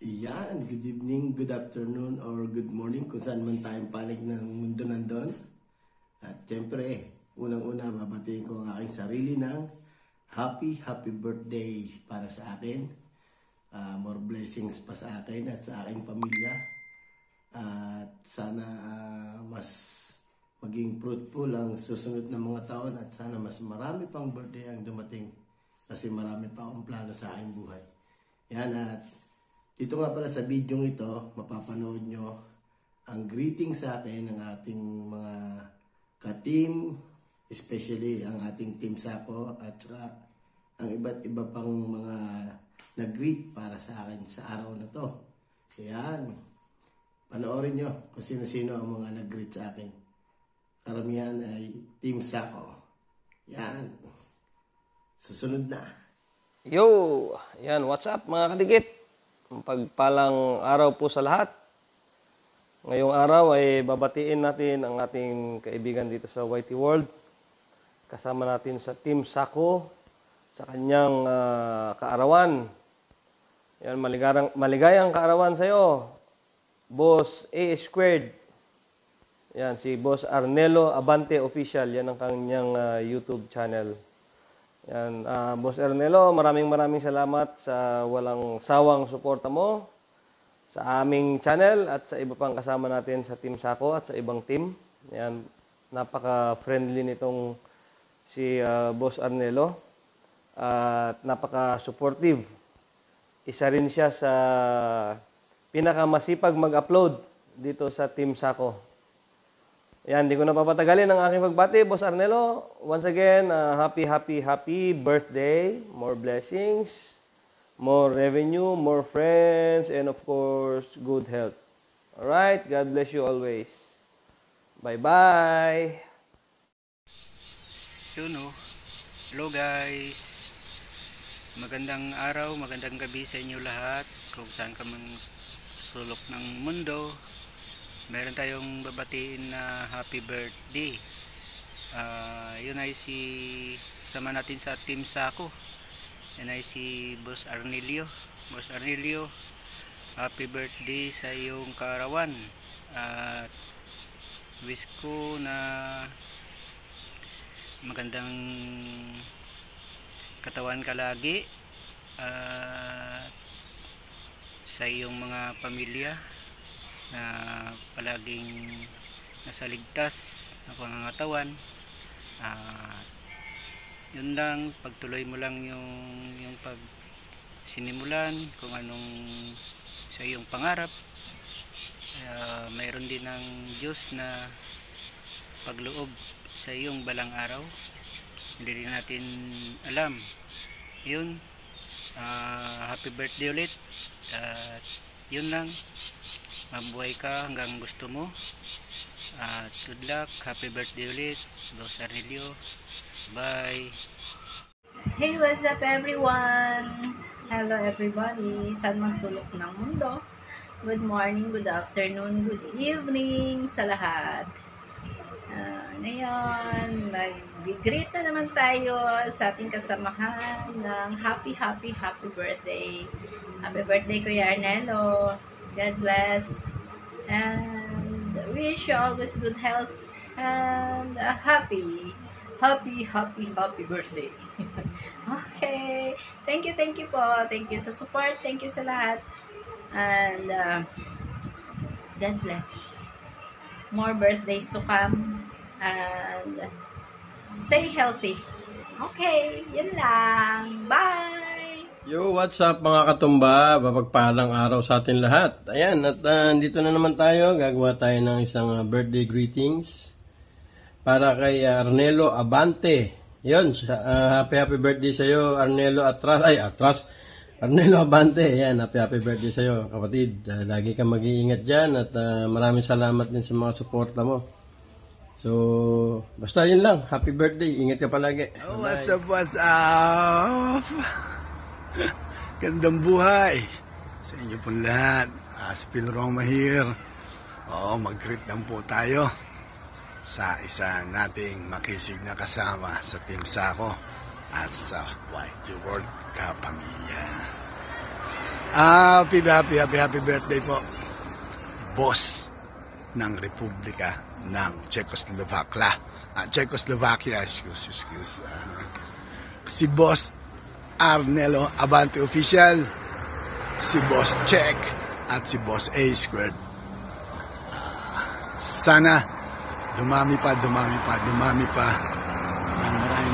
Yan, good evening, good afternoon, or good morning kung saan man tayong panig ng mundo nandun. At syempre, unang-una babatiin ko ang aking sarili ng happy birthday para sa akin. More blessings pa sa akin at sa aking pamilya. At sana mas maging fruitful ang susunod na mga taon at sana mas marami pang birthday ang dumating kasi marami pa akong plano sa aking buhay. Yan, at dito nga pala sa video ito, mapapanood nyo ang greeting sa akin ng ating mga ka-team, especially ang ating team Sako at saka ang iba't iba pang mga nag-greet para sa akin sa araw na to. Yan, panoorin nyo kung sino-sino ang mga nag-greet sa akin. Karamihan ay team Sako. Yan, susunod na. Yo! Yan, what's up mga kadikit? Pagpalang araw po sa lahat. Ngayong araw ay babatiin natin ang ating kaibigan dito sa YT World. Kasama natin sa Team Sako sa kanyang kaarawan. Yan, maligayang kaarawan sa iyo, Boss A Squared. Yan, si Boss Arnelo Abante Official. Yan ang kanyang YouTube channel. Yan, Boss Arnelo, maraming salamat sa walang sawang suporta mo sa aming channel at sa iba pang kasama natin sa Team Sako at sa ibang team. Yan, napaka-friendly nitong si Boss Arnelo at napaka-supportive. Isa rin siya sa pinakamasipag mag-upload dito sa Team Sako. Yan, di ko na papatagalin ang aking pagbati, Boss Arnelo. Once again, happy birthday. More blessings, more revenue, more friends, and of course, good health. Alright, God bless you always. Bye-bye. Hello guys. Magandang araw, magandang gabi sa inyo lahat. Kung saan ka man sulok ng mundo, meron tayong babatiin na happy birthday. Yun ay sama natin sa Team Sako. Yun ay si Boss Arnelio. Boss Arnelio, happy birthday sa iyong kaarawan. At wish ko na magandang katawan ka lagi. Sa iyong mga pamilya na palaging nasa ligtas na pangangatawan. Yun lang, pagtuloy mo lang yung pag sinimulan kung anong sa iyong pangarap. Mayroon din ng Diyos na pagloob sa iyong balang araw. Hindi rin natin alam. Yun, happy birthday ulit. Yun lang, mabuhay ka hanggang gusto mo. At good luck, happy birthday ulit, Boss Arnelio. Bye. Hey, what's up everyone? Hello everybody, saan man sulok ng mundo. Good morning, good afternoon, good evening sa lahat. Ngayon, mag-greet na naman tayo sa ating kasamahan ng happy birthday. Happy birthday, Kuya Arnelo. God bless. And wish you always good health and a happy birthday. Okay. Thank you po. Thank you sa support. Thank you sa lahat. And God bless. More birthdays to come. And stay healthy. Okay. Yun lang. Bye! Yo, what's up mga katumba? Mapagpalang araw sa atin lahat. Ayan, at dito na naman tayo. Gagawa tayo ng isang birthday greetings para kay Arnelo Abante. Yun, happy birthday sa iyo, Arnelo Atras. Arnelo Abante. Ayan, happy birthday sa iyo, kapatid. Lagi kang mag-iingat dyan at maraming salamat din sa mga suporta mo. So, basta yun lang. Happy birthday. Ingat ka palagi. Oh, what's up? Gandang buhay sa inyo pong lahat. Aspil Roma here. Mag-greet lang po tayo sa isa nating makisig na kasama sa Team Sako at sa YT World Kapamilya. Happy birthday po, boss ng Republika ng Czechoslovakia, excuse. Si Boss Arnelo Abante Official, si Boss Czech, at si Boss A Squared. Sana dumami pa.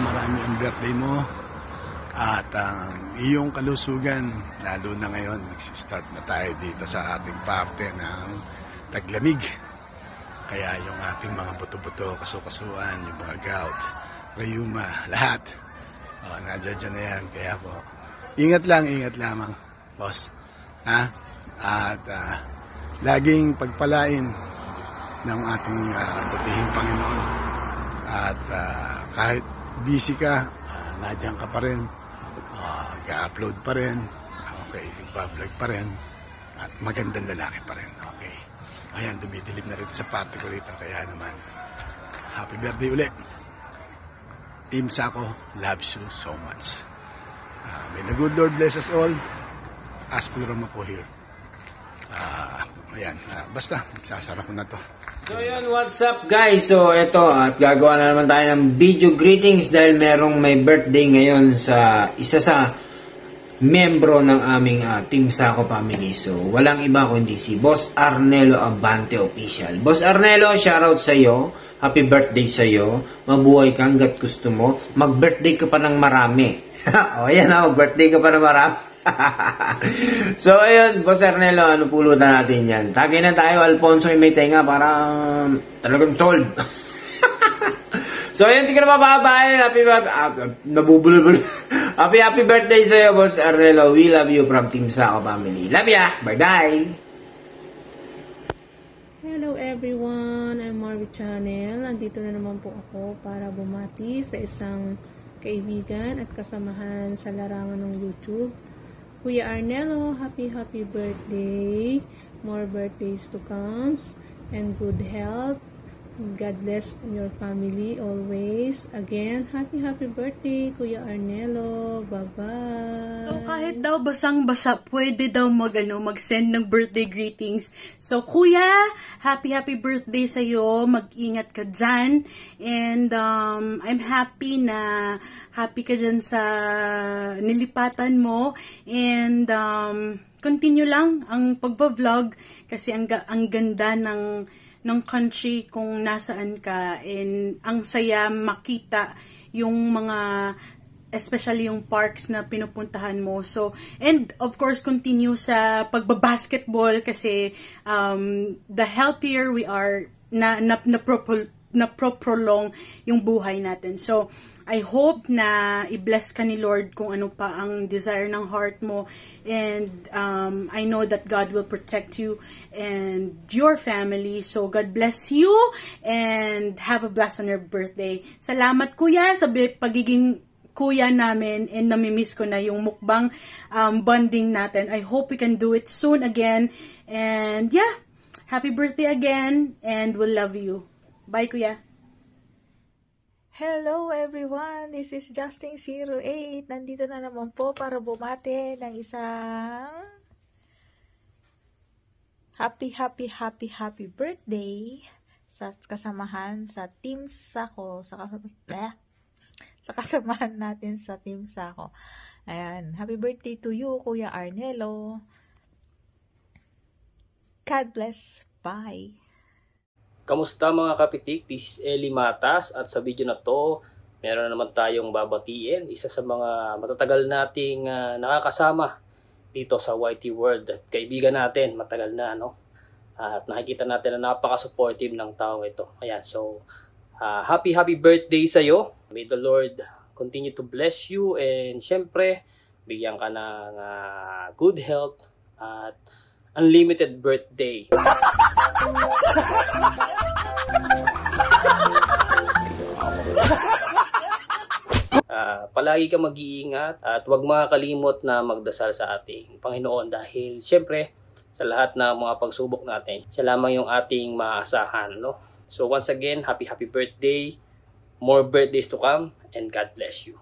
Marami ang birthday mo. At ang iyong kalusugan, lalo na ngayon, nag-start na tayo dito sa ating parte ng taglamig. Kaya yung ating mga buto-buto, kasukasuan, yung mga gout, rheuma, lahat. Nandiyan na yan. Kaya po, ingat lamang, boss. Ha? At laging pagpalain ng ating butihing Panginoon. At kahit busy ka, nandiyan ka pa rin. Ga-upload pa rin, okay, nagpa-vlog pa rin, at magandang lalaki pa rin, okay. Ayan, dumidilim na rin sa party ko rito, kaya naman, happy birthday ulit. Team Sako loves you so much. May the good Lord bless us all. Aspil Roma po here. Ayan, basta, magsasara ko na to. So yun, what's up guys? So ito, at gagawa na naman tayo ng video greetings dahil merong may birthday ngayon sa isa sa membro ng aming Team Sako family. So walang iba kundi si Boss Arnelo Abante Official. Boss Arnelo, shoutout sa iyo. Happy birthday sa iyo. Mabuhay ka hangga't gusto mo. Mag-birthday ka pa ng marami. O yan na, mag-birthday ka pa ng marami. So ayun, Boss Arnelo, ano pulutan natin yan? Tagay na tayo, Alfonso yung may tenga para talagang solve. So ayun, hindi ka na mababay. Nabubulol. Happy birthday sa iyo, Boss Arnelo. We love you from Team Sako family. Love ya. Bye-bye. Hello everyone, I'm Marvy Channel. Andito na naman po ako para bumati sa isang kaibigan at kasamahan sa larangan ng YouTube. Kuya Arnelo, happy birthday. More birthdays to come and good health. God bless your family always. Again, happy birthday, Kuya Arnelo. Bye-bye. So, kahit daw basang-basa, pwede daw mag-send ng birthday greetings. So, Kuya, happy birthday sa'yo. Mag-ingat ka dyan. And, I'm happy ka dyan sa nilipatan mo. And, continue lang ang pagpa-vlog kasi ang ganda ng country kung nasaan ka, and ang saya makita yung mga, especially yung parks na pinupuntahan mo. So, and of course, continue sa pagbabasketball kasi the healthier we are, na-prolong yung buhay natin. So, I hope na i-bless ka ni Lord kung ano pa ang desire ng heart mo. And I know that God will protect you and your family. So God bless you and have a blessed on your birthday. Salamat Kuya sa pagiging kuya namin, and namimiss ko na yung mukbang bonding natin. I hope we can do it soon again. And yeah, happy birthday again and we'll love you. Bye Kuya. Hello everyone, this is Justin08. Nandito na naman po para bumati ng isang happy birthday sa kasamahan sa Team Sako, sa kasamahan natin sa Team Sako. Ayan, happy birthday to you, Kuya Arnelo. God bless. Bye. Kamusta mga kapitik? This is Eli Matas at sa video na to, meron naman tayong babatiin. Isa sa mga matatagal nating nakakasama dito sa YT World. At kaibigan natin, matagal na, no? At nakikita natin na napaka-supportive ng taong ito. Ayan, so, happy birthday sa'yo. May the Lord continue to bless you and syempre, bigyan ka ng good health at unlimited birthday. Palagi ka mag-iingat at huwag makakalimot na magdasal sa ating Panginoon dahil syempre sa lahat ng mga pagsubok natin, siya lamang yung ating maasahan, no? So once again, happy birthday, more birthdays to come, and God bless you.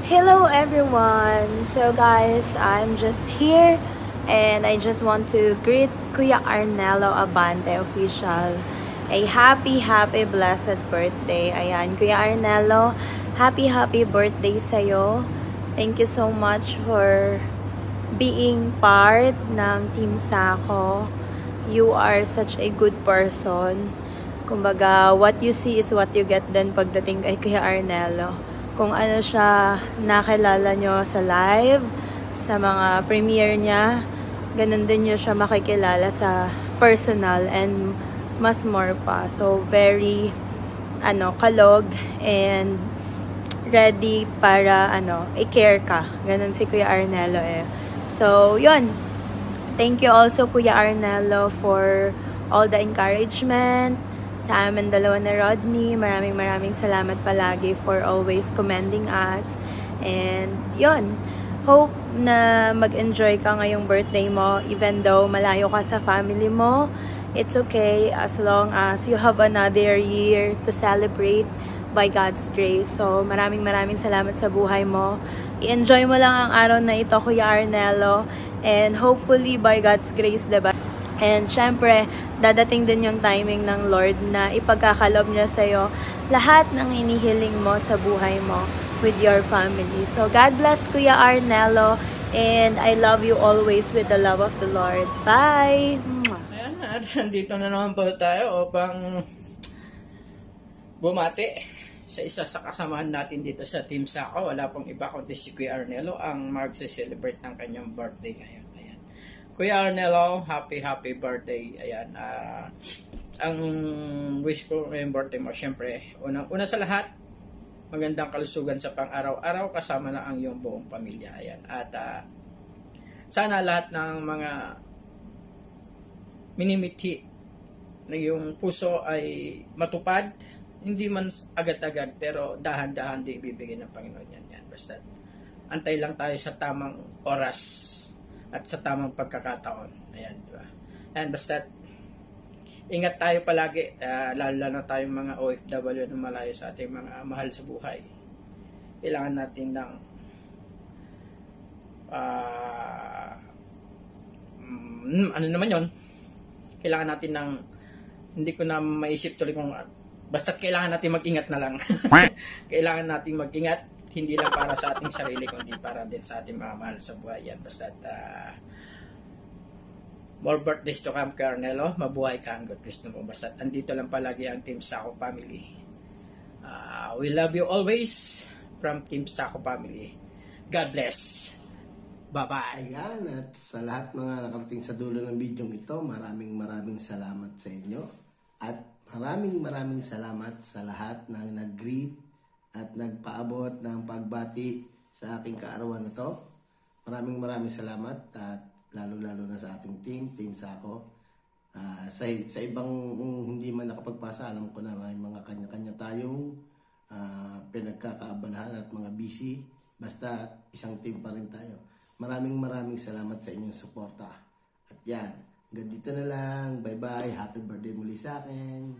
Hello everyone! So guys, I'm just here And I just want to greet Kuya Arnelo Abante Official a happy blessed birthday. Ayan, Kuya Arnelo, happy birthday sa'yo. Thank you so much for being part ng Team Sako. You are such a good person. Kumbaga, what you see is what you get din pagdating kay Kuya Arnelo. Kung ano siya nakilala nyo sa live, sa mga premiere niya, ganun din nyo siya makikilala sa personal and mas more pa. So, very, kalog and ready para, i-care ka. Ganun si Kuya Arnelo eh. So, yun. Thank you also, Kuya Arnelo, for all the encouragement sa amin dalawa na Rodney. Maraming salamat palagi for always commending us. And, yun. Hope na mag-enjoy ka ngayong birthday mo, even though malayo ka sa family mo. It's okay as long as you have another year to celebrate by God's grace. So, maraming salamat sa buhay mo. I-enjoy mo lang ang araw na ito, Kuya Arnelo. And hopefully, by God's grace, diba? And syempre, dadating din yung timing ng Lord na ipagkakalob niya sa'yo lahat ng inihiling mo sa buhay mo with your family. So, God bless, Kuya Arnelo. And I love you always with the love of the Lord. Bye! Ayan, at nandito na naman po tayo upang bumati sa isa sa kasamahan natin dito sa Team Sako. Wala pong iba kundi si Kuya Arnelo ang magse-celebrate ng kanyang birthday ngayon. Ayan. Kuya Arnelo, happy birthday. Ayan. Ang wish ko ngayong birthday mo, syempre, una sa lahat, magandang kalusugan sa pang-araw-araw kasama na ang iyong buong pamilya. Ayan. At sana lahat ng mga minimithi na iyong puso ay matupad. Hindi man agad-agad, pero dahan-dahan din ibibigay ng Panginoon yan. Basta antay lang tayo sa tamang oras at sa tamang pagkakataon. Ayan, diba? Ayan, basta ingat tayo palagi, lalo na tayong mga OFW na malayo sa ating mga mahal sa buhay. Kailangan natin ng ano naman yon? Kailangan natin ng, hindi ko na maisip tuloy kung, basta't kailangan natin mag-ingat na lang. Kailangan natin mag-ingat, hindi lang para sa ating sarili, kundi para din sa ating mga mahal sa buhay. Yan, basta't more birthdays to come, Kuya Arnelo. Mabuhay ka hanggang Kristo mo. Basta andito lang palagi ang Team Sako family. We love you always from Team Sako family. God bless. Bye-bye. Ayan, at sa lahat mga nakarating sa dulo ng video ito, maraming salamat sa inyo. At maraming salamat sa lahat ng nag-greet at nagpaabot ng pagbati sa aking kaarawan na to. Maraming salamat at lalo na sa ating Team Sako. Sa ibang hindi man nakapagpasa, alam ko na may mga kanya-kanya tayong pinagkakaabalahan at mga busy. Basta isang team pa rin tayo. Maraming salamat sa inyong suporta. At yan, hanggang dito na lang. Bye-bye. Happy birthday muli sa akin.